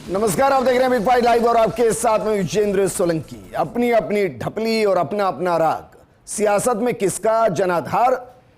नमस्कार, आप देख रहे हैं बिग फाइट लाइव और आपके साथ में विजेंद्र सोलंकी। अपनी अपनी ढपली और अपना अपना राग। सियासत में किसका जनाधार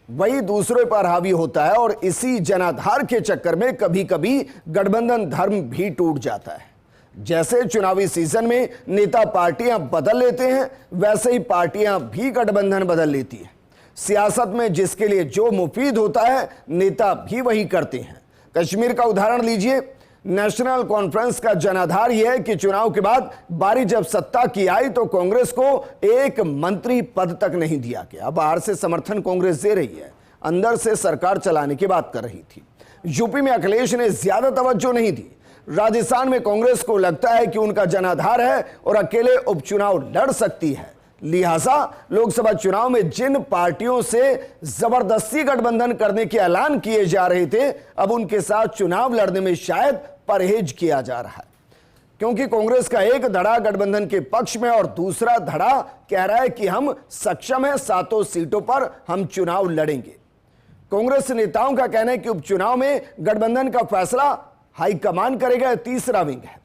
वही दूसरों पर हावी होता है और इसी जनाधार के चक्कर में कभी कभी गठबंधन धर्म भी टूट जाता है। जैसे चुनावी सीजन में नेता पार्टियां बदल लेते हैं, वैसे ही पार्टियां भी गठबंधन बदल लेती है। सियासत में जिसके लिए जो मुफीद होता है, नेता भी वही करते हैं। कश्मीर का उदाहरण लीजिए। नेशनल कॉन्फ्रेंस का जनाधार यह है कि चुनाव के बाद बारी जब सत्ता की आई तो कांग्रेस को एक मंत्री पद तक नहीं दिया गया। बाहर से समर्थन कांग्रेस दे रही है, अंदर से सरकार चलाने की बात कर रही थी। यूपी में अखिलेश ने ज्यादा तवज्जो नहीं दी। राजस्थान में कांग्रेस को लगता है कि उनका जनाधार है और अकेले उपचुनाव लड़ सकती है, लिहाजा लोकसभा चुनाव में जिन पार्टियों से जबरदस्ती गठबंधन करने के ऐलान किए जा रहे थे, अब उनके साथ चुनाव लड़ने में शायद परहेज किया जा रहा है, क्योंकि कांग्रेस का एक धड़ा गठबंधन के पक्ष में और दूसरा धड़ा कह रहा है कि हम सक्षम हैं, 7 सीटों पर हम चुनाव लड़ेंगे। कांग्रेस नेताओं का कहना है कि उपचुनाव में गठबंधन का फैसला हाईकमान करेगा, तीसरा विंग है।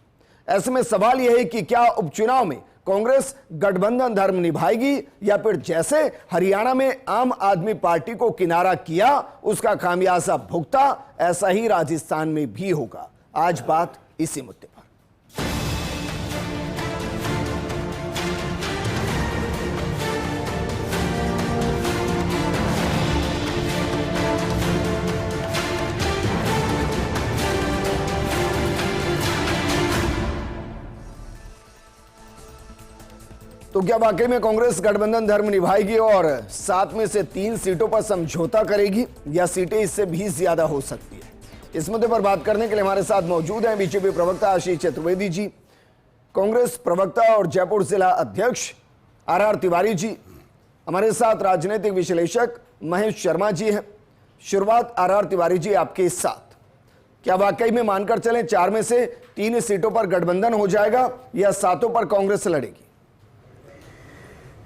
ऐसे में सवाल यह है कि क्या उपचुनाव में कांग्रेस गठबंधन धर्म निभाएगी या फिर जैसे हरियाणा में आम आदमी पार्टी को किनारा किया उसका खामियाजा भुगता, ऐसा ही राजस्थान में भी होगा। आज बात इसी मुद्दे पर। तो क्या वाकई में कांग्रेस गठबंधन धर्म निभाएगी और 7 में से 3 सीटों पर समझौता करेगी या सीटें इससे भी ज्यादा हो सकती है? इस मुद्दे पर बात करने के लिए हमारे साथ मौजूद हैं बीजेपी प्रवक्ता आशीष चतुर्वेदी जी, कांग्रेस प्रवक्ता और जयपुर जिला अध्यक्ष आर तिवारी जी, हमारे साथ राजनीतिक विश्लेषक महेश शर्मा जी हैं। शुरुआत आर तिवारी जी आपके साथ। क्या वाकई में मानकर चलें 4 में से 3 सीटों पर गठबंधन हो जाएगा या 7 पर कांग्रेस लड़ेगी?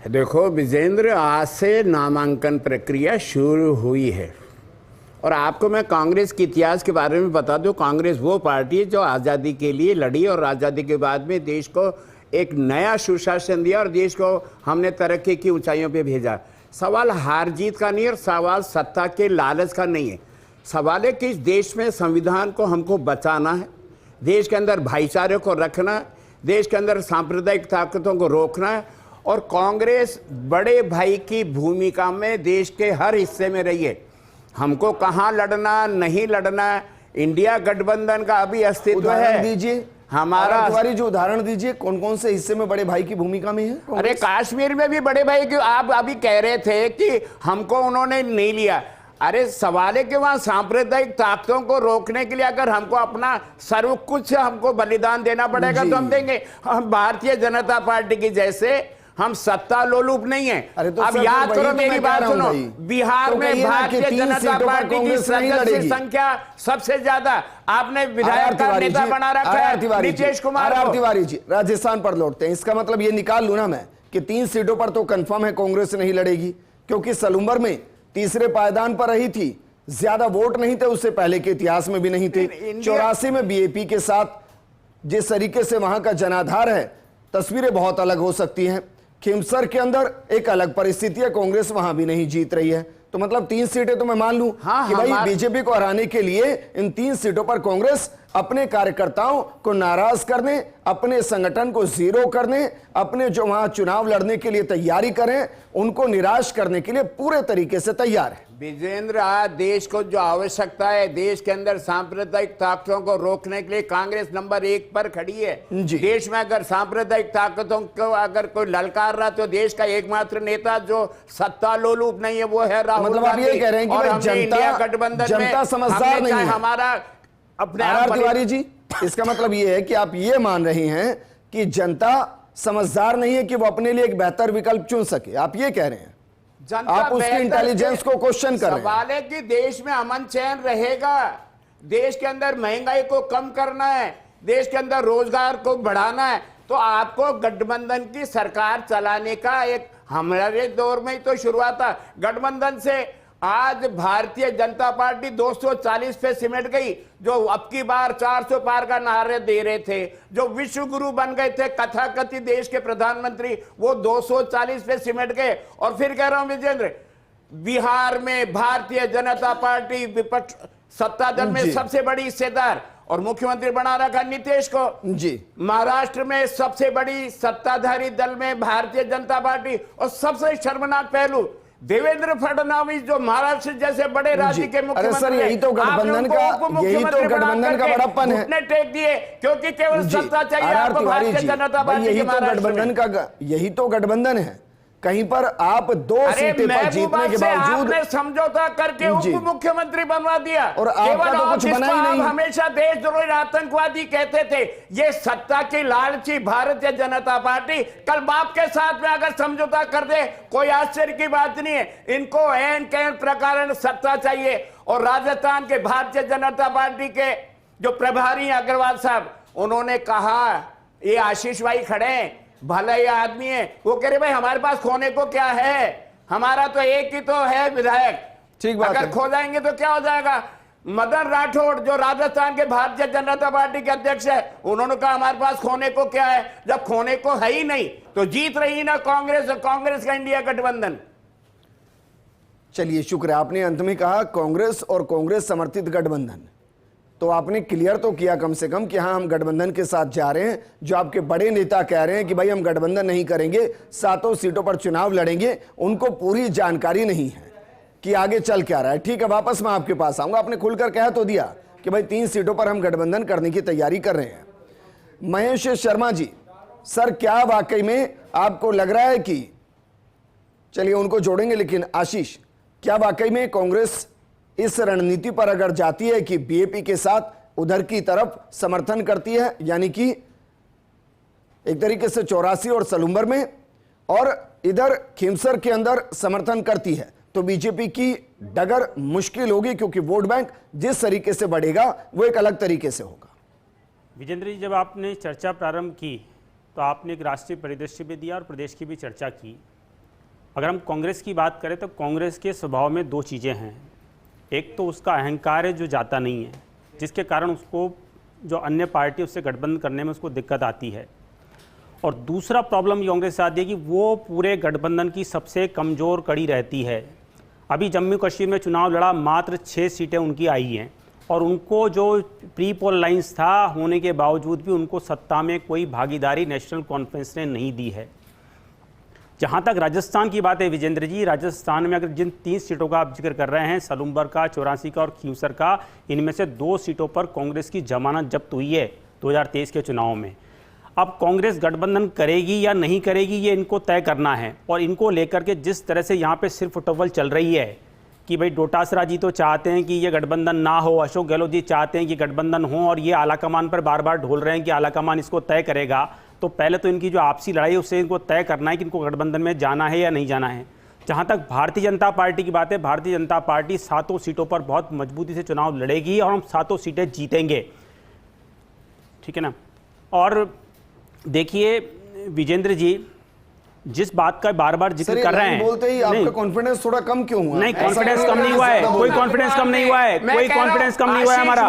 देखो विजेंद्र, आज से नामांकन प्रक्रिया शुरू हुई है और आपको मैं कांग्रेस के इतिहास के बारे में बता दूं। कांग्रेस वो पार्टी है जो आज़ादी के लिए लड़ी और आज़ादी के बाद में देश को एक नया सुशासन दिया और देश को हमने तरक्की की ऊंचाइयों पे भेजा। सवाल हार जीत का नहीं और सवाल सत्ता के लालच का नहीं है। सवाल है कि इस देश में संविधान को हमको बचाना है, देश के अंदर भाईचारे को रखना है, देश के अंदर सांप्रदायिक ताकतों को रोकना है और कांग्रेस बड़े भाई की भूमिका में देश के हर हिस्से में रही है। हमको कहाँ लड़ना नहीं लड़ना, इंडिया गठबंधन का अभी अस्तित्व है। दीजिए हमारा तिवारी जो उदाहरण दीजिए, कौन कौन से हिस्से में बड़े भाई की भूमिका में है? अरे कश्मीर में भी बड़े भाई की आप अभी कह रहे थे कि हमको उन्होंने नहीं लिया। अरे सवाल है कि वहां सांप्रदायिक ताकतों को रोकने के लिए अगर हमको अपना सर्व कुछ हमको बलिदान देना पड़ेगा तो हम देंगे। हम भारतीय जनता पार्टी की जैसे हम सत्ता लोलुप नहीं है। तो अब याद करो मेरी बात सुनो, बिहार में भारतीय जनता पार्टी की सदस्य संख्या सबसे ज्यादा। आपने विधायक का नेता बना रखा है नीतीश कुमार तिवारी जी। राजस्थान पर लौटते हैं, इसका मतलब ये निकाल लूं ना मैं कि 3 सीटों पर तो कंफर्म है कांग्रेस नहीं लड़ेगी, क्योंकि सलूम्बर में तीसरे पायदान पर रही थी, ज्यादा वोट नहीं थे, उससे पहले के इतिहास में भी नहीं थे। 84 में बीएपी के साथ जिस तरीके से वहां का जनाधार है, तस्वीरें बहुत अलग हो सकती हैं। खिमसर के अंदर एक अलग परिस्थिति है, कांग्रेस वहां भी नहीं जीत रही है। तो मतलब 3 सीटें तो मैं मान लूं कि भाई बीजेपी को हराने के लिए इन 3 सीटों पर कांग्रेस अपने कार्यकर्ताओं को नाराज करने, अपने संगठन को जीरो करने, अपने जो वहां चुनाव लड़ने के लिए तैयारी करें उनको निराश करने के लिए पूरे तरीके से तैयार है। विजेंद्र, आज देश को जो आवश्यकता है, देश के अंदर सांप्रदायिक ताकतों को रोकने के लिए कांग्रेस नंबर 1 पर खड़ी है। देश में अगर सांप्रदायिक ताकतों को अगर कोई ललकार रहा तो देश का एकमात्र नेता जो सत्ता लोलुप नहीं है वो है राहुल गांधी। मतलब आप ये कह रहे हैं कि जनता समझदार नहीं है। हमारा अपने तिवारी जी, इसका मतलब ये है कि आप ये मान रहे हैं कि जनता समझदार नहीं है कि वो अपने लिए एक बेहतर विकल्प चुन सके, आप ये कह रहे हैं? आप उसकी इंटेलिजेंस को क्वेश्चन कर रहे हैं। सवाल है कि देश में अमन चैन रहेगा, देश के अंदर महंगाई को कम करना है, देश के अंदर रोजगार को बढ़ाना है, तो आपको गठबंधन की सरकार चलाने का एक हमारे दौर में ही तो शुरुआत था। गठबंधन से आज भारतीय जनता पार्टी 240 पे सिमट गई। जो अब की बार 400 पार का नारे दे रहे थे, जो विश्व गुरु बन गए थे कथाकथित देश के प्रधानमंत्री, वो 240 पे सिमट गए। और फिर कह रहा हूं विजेंद्र, बिहार में भारतीय जनता पार्टी विपक्ष सत्ता दल में सबसे बड़ी हिस्सेदार और मुख्यमंत्री बना रखा नीतीश को जी। महाराष्ट्र में सबसे बड़ी सत्ताधारी दल में भारतीय जनता पार्टी, और सबसे शर्मनाक पहलू देवेंद्र फडणवीस जो महाराष्ट्र जैसे बड़े राज्य के मुख्यमंत्री, यही तो गठबंधन का बड़प्पन है। घुटने टेक दिए क्योंकि केवल सत्ता चाहिए आपको भारतीय जनता पार्टी के महाराष्ट्र में। यही तो गठबंधन है। कहीं पर आप 2 सीटें पर जीतने के बावजूद समझौता करके उप मुख्यमंत्री बनवा दिया, और आपका तो कुछ बना ही नहीं। हमेशा देशद्रोही आतंकवादी कहते थे। ये सत्ता की लालची भारतीय जनता पार्टी कल बाप के साथ में अगर समझौता कर दे, कोई आश्चर्य की बात नहीं है। इनको एन कैन प्रकार सत्ता चाहिए। और राजस्थान के भारतीय जनता पार्टी के जो प्रभारी अग्रवाल साहब, उन्होंने कहा, ये आशीष भाई खड़े हैं, भला ये आदमी है, वो कह रहे भाई हमारे पास खोने को क्या है, हमारा तो एक ही तो है विधायक, ठीक बात अगर है। खो जाएंगे तो क्या हो जाएगा। मदन राठौड़ जो राजस्थान के भारतीय जनता पार्टी के अध्यक्ष है, उन्होंने कहा हमारे पास खोने को क्या है। जब खोने को है ही नहीं तो जीत रही ना कांग्रेस, और कांग्रेस का इंडिया गठबंधन। चलिए शुक्र है, आपने अंत में कहा कांग्रेस और कांग्रेस समर्थित गठबंधन, तो आपने क्लियर तो किया कम से कम कि हाँ हम गठबंधन के साथ जा रहे हैं। जो आपके बड़े नेता कह रहे हैं कि भाई हम गठबंधन नहीं करेंगे, 7 सीटों पर चुनाव लड़ेंगे, उनको पूरी जानकारी नहीं है कि आगे चल क्या रहा है। ठीक है, वापस मैं आपके पास आऊंगा। आपने खुलकर कह तो दिया कि भाई 3 सीटों पर हम गठबंधन करने की तैयारी कर रहे हैं। महेश शर्मा जी, सर क्या वाकई में आपको लग रहा है कि, चलिए उनको जोड़ेंगे, लेकिन आशीष, क्या वाकई में कांग्रेस इस रणनीति पर अगर जाती है कि बीएपी के साथ उधर की तरफ समर्थन करती है, यानी कि एक तरीके से 84 और सलूम्बर में, और इधर खीमसर के अंदर समर्थन करती है, तो बीजेपी की डगर मुश्किल होगी, क्योंकि वोट बैंक जिस तरीके से बढ़ेगा वो एक अलग तरीके से होगा। विजेंद्र जी, जब आपने चर्चा प्रारंभ की तो आपने एक राष्ट्रीय परिदृश्य भी दिया और प्रदेश की भी चर्चा की। अगर हम कांग्रेस की बात करें तो कांग्रेस के स्वभाव में 2 चीज़ें हैं। एक तो उसका अहंकार है जो जाता नहीं है, जिसके कारण उसको जो अन्य पार्टी उससे गठबंधन करने में उसको दिक्कत आती है। और दूसरा प्रॉब्लम कांग्रेस के साथ है कि वो पूरे गठबंधन की सबसे कमज़ोर कड़ी रहती है। अभी जम्मू कश्मीर में चुनाव लड़ा, मात्र 6 सीटें उनकी आई हैं, और उनको जो प्री पोल लाइंस था होने के बावजूद भी उनको सत्ता में कोई भागीदारी नेशनल कॉन्फ्रेंस ने नहीं दी है। जहाँ तक राजस्थान की बात है विजेंद्र जी, राजस्थान में अगर जिन 3 सीटों का आप जिक्र कर रहे हैं, सलूम्बर का, 84 का और खींवसर का, इनमें से 2 सीटों पर कांग्रेस की जमानत जब्त हुई है 2023 के चुनाव में। अब कांग्रेस गठबंधन करेगी या नहीं करेगी ये इनको तय करना है। और इनको लेकर के जिस तरह से यहाँ पे सिर्फ टोवल चल रही है कि भाई डोटासरा जी तो चाहते हैं कि ये गठबंधन ना हो, अशोक गहलोत जी चाहते हैं कि गठबंधन हो, और ये आलाकमान पर बार बार ढोल रहे हैं कि आलाकमान इसको तय करेगा। तो पहले तो इनकी जो आपसी लड़ाई है उससे इनको तय करना है कि इनको गठबंधन में जाना है या नहीं जाना है। जहाँ तक भारतीय जनता पार्टी की बात है, भारतीय जनता पार्टी 7 सीटों पर बहुत मजबूती से चुनाव लड़ेगी और हम 7 सीटें जीतेंगे, ठीक है ना। और देखिए विजेंद्र जी, जिस बात का बार बार जिक्र कर रहे हैं, बोलते ही आपका कॉन्फिडेंस थोड़ा कम क्यों हुआ? नहीं, कॉन्फिडेंस कम नहीं हुआ है, कोई कॉन्फिडेंस कम नहीं हुआ है, कोई कॉन्फिडेंस कम नहीं हुआ है हमारा।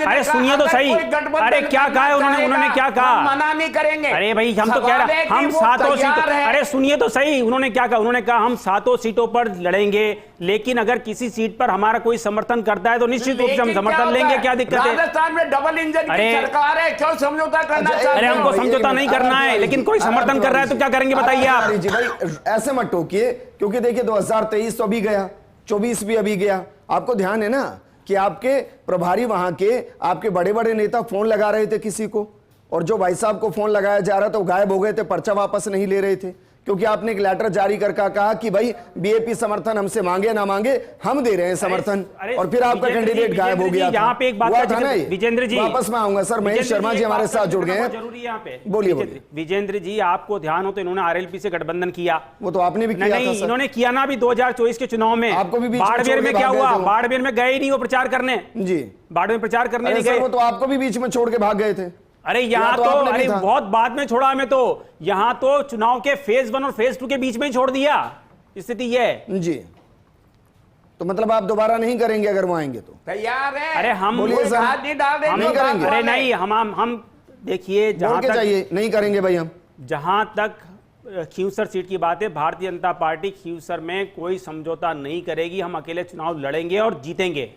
अरे सुनिए तो सही, अरे क्या कहा है उन्होंने क्या कहा? मना नहीं करेंगे। अरे भाई हम तो कह रहे हैं हम 7 सीटों, अरे सुनिए तो सही, उन्होंने क्या कहा? उन्होंने कहा हम 7 सीटों पर लड़ेंगे, लेकिन अगर किसी सीट पर हमारा कोई समर्थन करता है तो निश्चित रूप से हम समर्थन लेंगे। क्या दिक्कत है? राजस्थान में डबल इंजन की सरकार है, क्यों समझौता करना चाहते हैं? अरे हमको समझौता नहीं करना है, लेकिन कोई समर्थन कर रहा है तो क्या करेंगे बताइए आप? जी भाई ऐसे मत टोकिए, क्योंकि देखिए 2023 तो अभी गया, 24 भी अभी गया। आपको ध्यान है ना कि आपके प्रभारी वहां के आपके बड़े बड़े नेता फोन लगा रहे थे किसी को, और जो भाई साहब को फोन लगाया जा रहा था वो गायब हो गए थे, पर्चा वापस नहीं ले रहे थे, क्योंकि आपने एक लेटर जारी करके कहा कि भाई बीएपी समर्थन हमसे मांगे ना मांगे, हम दे रहे हैं समर्थन, और फिर आपका कैंडिडेट गायब हो गया। यहाँ पे एक बात था ना, विजेंद्र जी वापस में आऊंगा सर, महेश शर्मा जी हमारे साथ जुड़ गए हैं, जरूरी यहाँ पे बोलिए। विजेंद्र जी आपको ध्यान हो तो इन्होंने आरएलपी से गठबंधन किया, वो तो आपने भी किया था सर। इन्होंने किया ना, अभी 2024 के चुनाव में आपको भी बाड़मेर में क्या हुआ? बाड़मेर में गए ही नहीं वो प्रचार करने जी, बाड़मेर प्रचार करने नहीं गए, वो तो आपको भी बीच में छोड़ के भाग गए थे। अरे यहाँ तो अरे बहुत बाद में छोड़ा हमें, तो यहाँ तो चुनाव के फेज 1 और फेज 2 के बीच में ही छोड़ दिया, स्थिति ये है जी। तो मतलब आप दोबारा नहीं करेंगे अगर वो आएंगे तो? तैयार है। अरे हम बोलिए सर। हाथ नहीं डाल रहे, नहीं करेंगे। अरे नहीं, हम देखिए, बोल जहां के तक चाहिए नहीं करेंगे भाई हम। जहां तक खींवसर सीट की बात है, भारतीय जनता पार्टी खींवसर में कोई समझौता नहीं करेगी। हम अकेले चुनाव लड़ेंगे और जीतेंगे।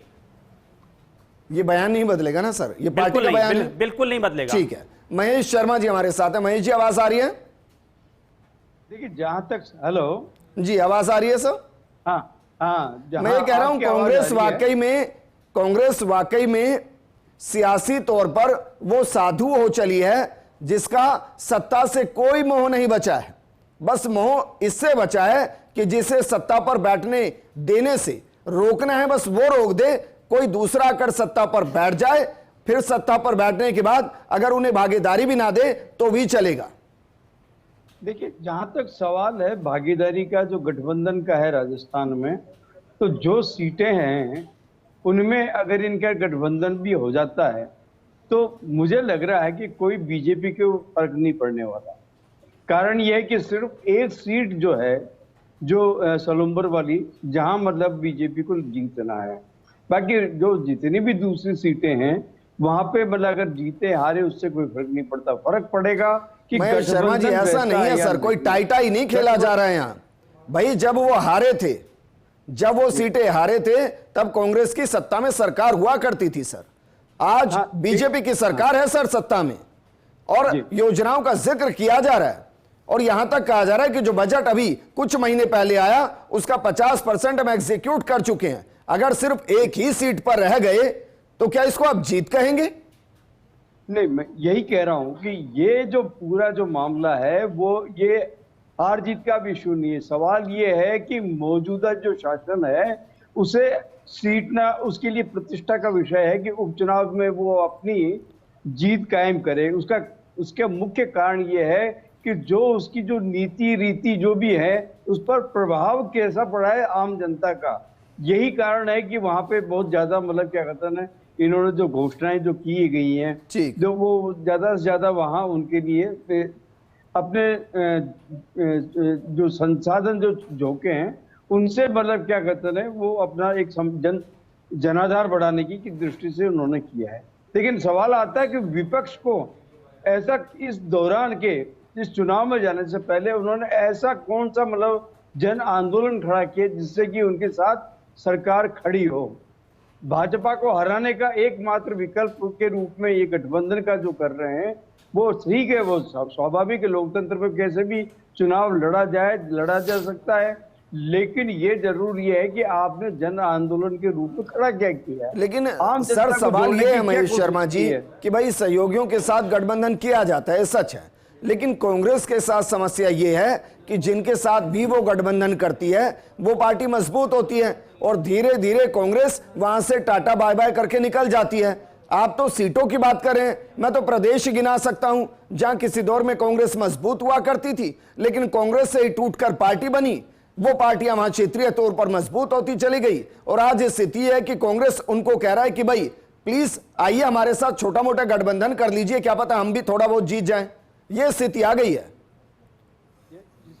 ये बयान नहीं बदलेगा ना सर? ये पार्टी बिल्कुल का नहीं, बयान है? बिल्कुल नहीं बदलेगा। ठीक है, महेश शर्मा जी हमारे साथ है। महेश जी आवाज आ रही है? देखिए जहां तक, हेलो, जी आवाज आ रही है सर? हाँ हाँ, जहां मैं ये कह रहा हूं आपकी आवाज कांग्रेस आ रही है, कांग्रेस वाकई में सियासी तौर पर वो साधु हो चली है जिसका सत्ता से कोई मोह नहीं बचा है। बस मोह इससे बचा है कि जिसे सत्ता पर बैठने देने से रोकना है, बस वो रोक दे। कोई दूसरा आकर सत्ता पर बैठ जाए, फिर सत्ता पर बैठने के बाद अगर उन्हें भागीदारी भी ना दे तो भी चलेगा। देखिए जहां तक सवाल है भागीदारी का, जो गठबंधन का है राजस्थान में, तो जो सीटें हैं उनमें अगर इनका गठबंधन भी हो जाता है तो मुझे लग रहा है कि कोई बीजेपी को फर्क नहीं पड़ने वाला। कारण यह है कि सिर्फ एक सीट जो है, जो सलूम्बर वाली, जहां मतलब बीजेपी को जीतना है। बाकी जो जितनी भी दूसरी सीटें हैं वहां पे मतलब अगर जीते हारे उससे कोई फर्क नहीं पड़ता। फर्क पड़ेगा कि महेश शर्मा जी ऐसा नहीं है सर, कोई टाइटा ही नहीं खेला जा रहा है यहाँ भाई। जब वो हारे थे, जब वो सीटें हारे थे, तब कांग्रेस की सत्ता में सरकार हुआ करती थी सर। आज बीजेपी की सरकार है सर सत्ता में, और योजनाओं का जिक्र किया जा रहा है। और यहां तक कहा जा रहा है कि जो बजट अभी कुछ महीने पहले आया उसका 50% हम एग्जीक्यूट कर चुके हैं। अगर सिर्फ एक ही सीट पर रह गए तो क्या इसको आप जीत कहेंगे? नहीं, मैं यही कह रहा हूं कि ये जो पूरा जो मामला है वो ये हार जीत का भी इशू नहीं है। सवाल ये है कि मौजूदा जो शासन है उसे सीटना, उसके लिए प्रतिष्ठा का विषय है कि उपचुनाव में वो अपनी जीत कायम करे। उसका मुख्य कारण ये है कि जो उसकी जो नीति रीति जो भी है उस पर प्रभाव कैसा पड़ा है आम जनता का। यही कारण है कि वहां पे बहुत ज्यादा मतलब क्या कहते हैं, इन्होंने जो घोषणाएं जो की गई हैं, जो वो ज्यादा से ज्यादा वहां उनके लिए अपने जो संसाधन जो झोंके हैं उनसे मतलब क्या कहते हैं वो अपना एक जनाधार बढ़ाने की दृष्टि से उन्होंने किया है। लेकिन सवाल आता है कि विपक्ष को ऐसा इस दौरान के इस चुनाव में जाने से पहले उन्होंने ऐसा कौन सा मतलब जन आंदोलन खड़ा किया जिससे कि उनके साथ सरकार खड़ी हो। भाजपा को हराने का एकमात्र विकल्प के रूप में ये गठबंधन का जो कर रहे हैं वो ठीक है, वो स्वाभाविक है। लोकतंत्र में कैसे भी चुनाव लड़ा जा सकता है, लेकिन ये जरूर ये है कि आपने जन आंदोलन के रूप में खड़ा क्या किया है। लेकिन सर सवाल ये है महेश शर्मा जी कि भाई सहयोगियों के साथ गठबंधन किया जाता है, सच है, लेकिन कांग्रेस के साथ समस्या ये है कि जिनके साथ भी वो गठबंधन करती है वो पार्टी मजबूत होती है और धीरे धीरे कांग्रेस वहां से टाटा बाय बाय करके निकल जाती है। आप तो सीटों की बात करें, मैं तो प्रदेश गिना सकता हूं जहां किसी दौर में कांग्रेस मजबूत हुआ करती थी, लेकिन कांग्रेस से ही टूटकर पार्टी बनी। वो पार्टियां वहां क्षेत्रीय तौर पर मजबूत होती चली गई और आज स्थिति है कि कांग्रेस उनको कह रहा है कि भाई प्लीज आइए हमारे साथ छोटा मोटा गठबंधन कर लीजिए, क्या पता हम भी थोड़ा बहुत जीत जाएं। ये स्थिति आ गई है।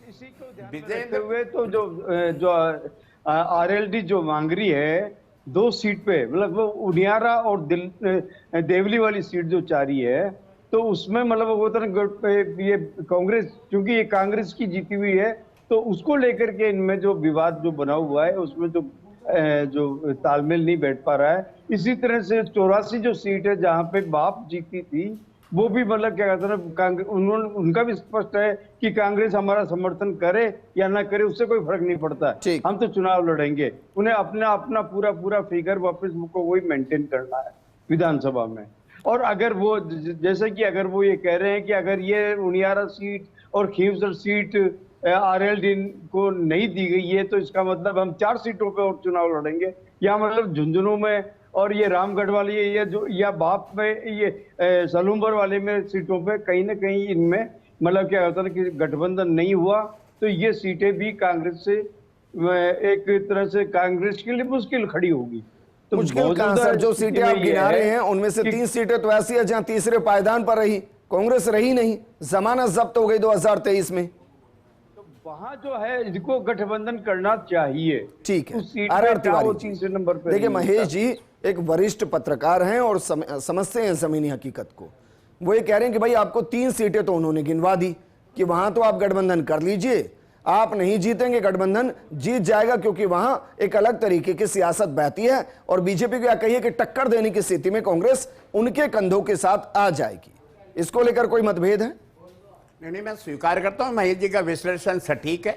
इसी को ध्यान में रखते हुए तो जो आरएलडी जो मांग रही है 2 सीट पे, मतलब वो उनियारा और देवली वाली सीट जो चाह रही है, तो उसमें मतलब वो तरह ये कांग्रेस, क्योंकि ये कांग्रेस की जीती हुई है तो उसको लेकर के इनमें जो विवाद जो बना हुआ है उसमें जो तालमेल नहीं बैठ पा रहा है। इसी तरह से 84 जो सीट है जहां पे बाप जीती थी वो भी मतलब क्या कहते हैं उनका भी स्पष्ट है कि कांग्रेस हमारा समर्थन करे या ना करे उससे कोई फर्क नहीं पड़ता, हम तो चुनाव लड़ेंगे। उन्हें अपना पूरा फिगर वापस को वही मेंटेन करना है विधानसभा में। और अगर वो जैसे कि अगर वो ये कह रहे हैं कि अगर ये उनियारा सीट और खींवसर सीट आरएलडी को नहीं दी गई है तो इसका मतलब हम 4 सीटों पे और चुनाव लड़ेंगे, या मतलब झुंझुनू में और ये रामगढ़ वाली ये जो या बाप में ये सलूम्बर वाले में सीटों पे कहीं ना कहीं इनमें मतलब क्या होता है कि गठबंधन नहीं हुआ तो ये सीटें भी कांग्रेस से एक तरह से कांग्रेस के लिए मुश्किल खड़ी होगी। तो मुश्किल कहां सर, जो सीटें आप गिना रहे हैं उनमें से 3 सीटें तो ऐसी है जहां तीसरे पायदान पर रही, कांग्रेस रही नहीं, जमानत जब्त हो गई 2023 में। वहां जो है इनको गठबंधन करना चाहिए। ठीक है। उस सीट आर.आर. पे क्या वो तिवारी जी, तीसरे नंबर पे देखिए नहीं महेश होता। जी एक वरिष्ठ पत्रकार हैं और समझते हैं जमीनी हकीकत को। वो ये कह रहे हैं कि भाई आपको 3 सीटें तो उन्होंने गिनवा दी कि वहां तो आप गठबंधन कर लीजिए, आप नहीं जीतेंगे, गठबंधन जीत जाएगा, क्योंकि वहां एक अलग तरीके की सियासत बहती है और बीजेपी को यह कहिए कि टक्कर देने की स्थिति में कांग्रेस उनके कंधों के साथ आ जाएगी। इसको लेकर कोई मतभेद है? नहीं, मैं स्वीकार करता हूं महेश जी का विश्लेषण सटीक है।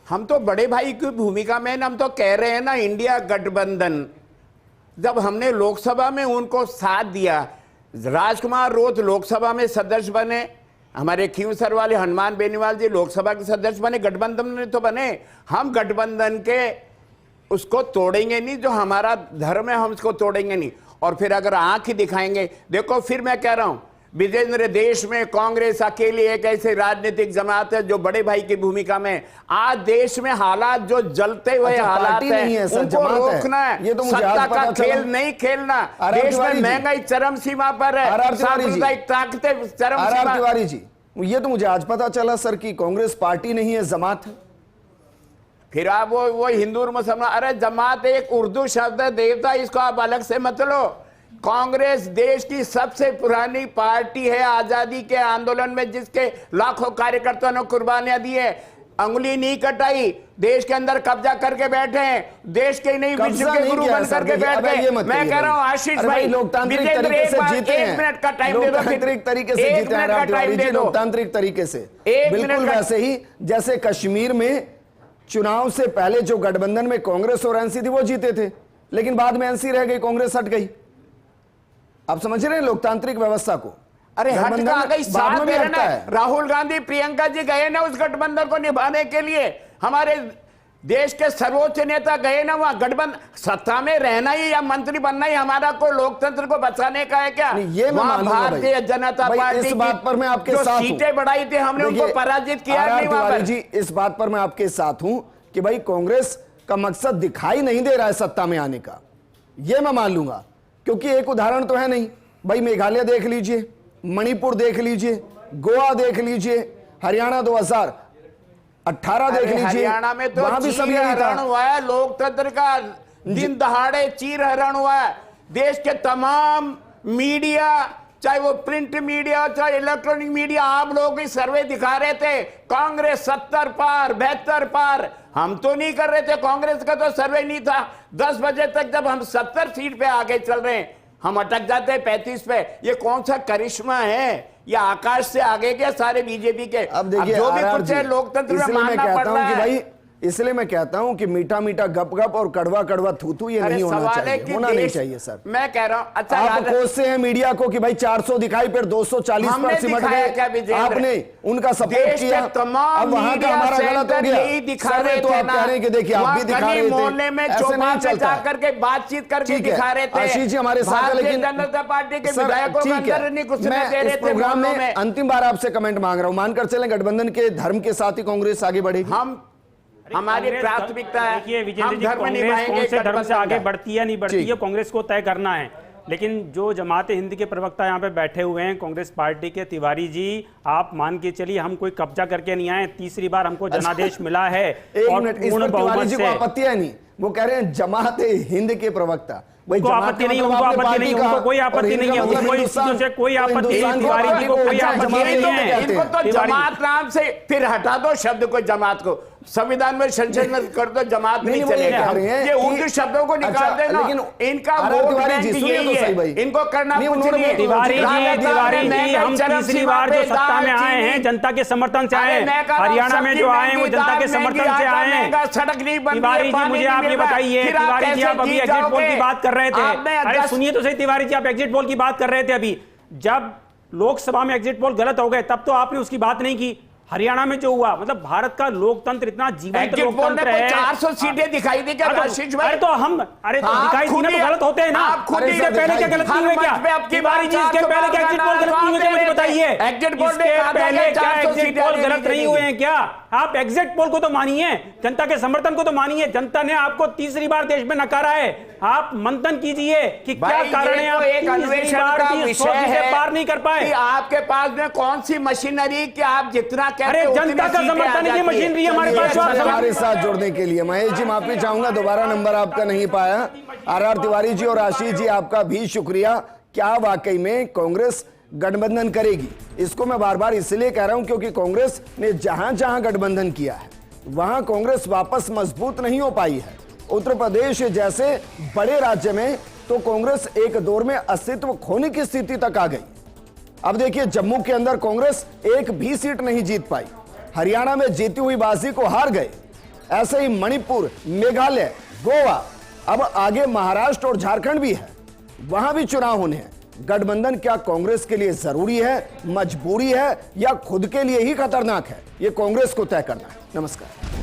हम तो बड़े भाई की भूमिका में हम तो कह रहे हैं ना, इंडिया गठबंधन जब हमने लोकसभा में उनको साथ दिया, राजकुमार रोत लोकसभा में सदस्य बने, हमारे खींवसर वाले हनुमान बेनीवाल जी लोकसभा के सदस्य बने, गठबंधन में तो बने। हम गठबंधन के उसको तोड़ेंगे नहीं, जो हमारा धर्म है हम उसको तोड़ेंगे नहीं। और फिर अगर आंख ही दिखाएंगे, देखो फिर मैं कह रहा हूं विजेंद्र, देश में कांग्रेस अकेली एक ऐसी राजनीतिक जमात है जो बड़े भाई की भूमिका में, आज देश में हालात जो जलते हुए अच्छा, हालात पार्टी नहीं है सर, उनको जमात है। रोकना है। ये तो मुझे सत्ता आज का पता चला। खेल नहीं खेलना। आर.आर. देश तिवारी में जी। महंगाई चरम सीमा पर है, आर.आर. तिवारी जी। सांप्रदायिक ताकतें चरम आर.आर. सीमा। तिवारी जी, ये तो मुझे आज पता चला सर कि कांग्रेस पार्टी नहीं है, जमात है। फिर आप वो हिंदू और मुसलमान, अरे जमात एक उर्दू शब्द है देवता, इसको आप अलग से मत लो। कांग्रेस देश की सबसे पुरानी पार्टी है, आजादी के आंदोलन में जिसके लाखों कार्यकर्ताओं ने कुर्बानियां दी है, अंगुली नहीं कटाई, देश के अंदर कब्जा करके बैठे हैं, देश के नहीं विश्व के गुरु बन करके बैठ गए। मैं कह रहा हूं आशीष भाई, लोकतांत्रिक तरीके से जीते हैं, 1 मिनट का टाइम दे दो, लोकतांत्रिक तरीके से जीते हैं आर.आर. तिवारी जी, लोकतांत्रिक तरीके से, बिल्कुल वैसे ही जैसे कश्मीर में चुनाव से पहले जो गठबंधन में कांग्रेस और एनसी थी वो जीते थे, लेकिन बाद में एनसी रह गई, कांग्रेस हट गई। आप समझ रहे हैं लोकतांत्रिक व्यवस्था को? अरे हट गठबंधन का गई, बाद साथ में भी दे हटता रहे है। ना। राहुल गांधी प्रियंका जी गए ना उस गठबंधन को निभाने के लिए, हमारे देश के सर्वोच्च नेता गए ना वहां। गठबंधन सत्ता में रहना ही या मंत्री बनना ही हमारा को लोकतंत्र को बचाने का है क्या? ये मैं वहां मानूंगा भारतीय भाई। जनता भाई, पार्टी इस बात पर मैं आपके जो साथ हूं। सीटें बढ़ाई थी हमने उनको देखिए, पराजित किया आर.आर. नहीं वहां तिवारी पर। जी, इस बात पर मैं आपके साथ हूं कि भाई कांग्रेस का मकसद दिखाई नहीं दे रहा है सत्ता में आने का, यह मैं मान लूंगा, क्योंकि एक उदाहरण तो है नहीं भाई। मेघालय देख लीजिए, मणिपुर देख लीजिए, गोवा देख लीजिए, हरियाणा 2018 देख लीजिए, हरियाणा में तो वहां भी सभी हरण हुआ है, लोकतंत्र का दिन दहाड़े चीर हरण हुआ है। देश के तमाम मीडिया, चाहे वो प्रिंट मीडिया चाहे इलेक्ट्रॉनिक मीडिया, आप लोग भी सर्वे दिखा रहे थे कांग्रेस 70 पार 72 पार। हम तो नहीं कर रहे थे, कांग्रेस का तो सर्वे नहीं था। 10 बजे तक जब हम 70 सीट पे आगे चल रहे हैं, हम अटक जाते हैं 35 पे। ये कौन सा करिश्मा है? या आकाश से आगे क्या सारे बीजेपी के? अब देखिए जो भी आर.आर. कुछ है जी, लोकतंत्र में इसलिए मैं मानना कहता पड़ हूं रहा कि है। भाई, इसलिए मैं कहता हूं कि मीठा मीठा गप गप और कड़वा कड़वा थूथू ये नहीं होना चाहिए, होना नहीं चाहिए सर। मैं कह रहा हूं, अच्छा आप कोसते हैं मीडिया को कि भाई 400 दिखाई, फिर 240 हमने पर सिमट दिखाया क्या गए, विजेंद्र? आपने उनका सपोर्ट देश किया। के तमाम अब वहां का मीडिया हमारा गलत हो सेंटर गया। यही दिखा सर्वे रहे तो थे आप ना। कह रहे हैं कि देखिए आप भी वहां दिखा गली रहे थे, मोहल्ले में ऐसे चौपाल नहीं पे चलता है। जाकर के बातचीत करके ठीक है, दिखा रहे थे। आशीष जी हमारे साथ है, भारतीय लेकिन जनता पार्टी के सर, विधायकों को ठीक है, अंदर नहीं घुसने मैं दे इस रहे थे प्रोग्राम मोहल्लों में अंतिम बार आपसे कमेंट मांग रहा हूं, मानकर चलें गठबंधन के धर्म के साथ ही कांग्रेस आगे बढ़ेगी। हमारी प्राथमिकता है, देखिए विजेंद्र हम जी, धर्म कांग्रेस निभाएंगे, कौन से धर्म से आगे गठबंधन। बढ़ती है नहीं बढ़ती है कांग्रेस को तय करना है। लेकिन जो जमात हिंद के प्रवक्ता यहाँ पे बैठे हुए हैं कांग्रेस पार्टी के, तिवारी जी, आप मान के चलिए हम कोई कब्जा करके नहीं आए, तीसरी बार हमको जनादेश मिला है एक मिनट, इस पर तिवारी जी को आपत्ति है नहीं? वो कह रहे हैं जमात हिंद के प्रवक्ता, उनको आपत्ति नहीं, उनको आपत्ति नहीं, उनको कोई आपत्ति नहीं है, उनको कोई चीजों से कोई आपत्ति नहीं, तिवारी जी को कोई आपत्ति नहीं है। इनको तो जमात नाम से फिर हटा दो शब्द को, जमात को संविधान में संशोधन कर दो, जमात नहीं चलेगा। ये उर्दू शब्दों को निकाल देना, इनका वोट बैंक यही है, इनको करना कुछ नहीं है। तिवारी जी, हम तीसरी बार जो सत्ता में आए हैं जनता के समर्थन से आए हैं, हरियाणा में जो आए हैं वो जनता के समर्थन से आए हैं। सड़क नहीं बन, तिवारी जी मुझे आप ये बताइए, तिवारी जी आप अभी एग्जिट पोल की बात कर रहे थे, अरे सुनिए तो सही तिवारी जी, आप एग्जिट पोल की बात कर रहे थे अभी, जब लोकसभा में एग्जिट पोल गलत हो गए तब तो आपने उसकी बात नहीं की। हरियाणा में जो हुआ, मतलब भारत का लोकतंत्र इतना जीवंत लोकतंत्र है। 400 सीटें दिखाई दी क्या आशीष भाई? अरे तो हम, अरे तो दिखाई दी ना तो गलत होते हैं ना। इसके पहले क्या गलत नहीं हुए क्या? तिवारी जी इसके पहले क्या एग्जिट पोल गलत नहीं हुए क्या मुझे बताइए? इसके पहले क्या एग्जिट पोल गलत नहीं हुए हैं क्या? आप एग्जिट पोल को तो मानिए, जनता के समर्थन को तो मानिए। जनता ने आपको तीसरी बार देश में नकारा है। आप मंथन कीजिए कि क्या कारण है, आप एक अन्वेषण का विषय है पार नहीं कर पाए। कि आपके पास में कौन सी मशीनरी कि आप जितना कहते अरे जनता का समर्थन है, ये मशीनरी हमारे पास। हमारे साथ जुड़ने के लिए महेश जी माफी चाहूंगा, दोबारा नंबर आपका नहीं पाया। आर तिवारी जी और आशीष जी आपका भी शुक्रिया। क्या वाकई में कांग्रेस गठबंधन करेगी? इसको मैं बार बार इसलिए कह रहा हूं क्योंकि कांग्रेस ने जहां जहां गठबंधन किया है वहां कांग्रेस वापस मजबूत नहीं हो पाई है। उत्तर प्रदेश जैसे बड़े राज्य में तो कांग्रेस एक दौर में अस्तित्व खोने की स्थिति तक आ गई। अब देखिए जम्मू के अंदर कांग्रेस एक भी सीट नहीं जीत पाई, हरियाणा में जीती हुई बाजी को हार गए। ऐसे ही मणिपुर, मेघालय, गोवा, अब आगे महाराष्ट्र और झारखंड भी है, वहां भी चुनाव होने हैं। गठबंधन क्या कांग्रेस के लिए जरूरी है, मजबूरी है या खुद के लिए ही खतरनाक है? यह कांग्रेस को तय करना है। नमस्कार।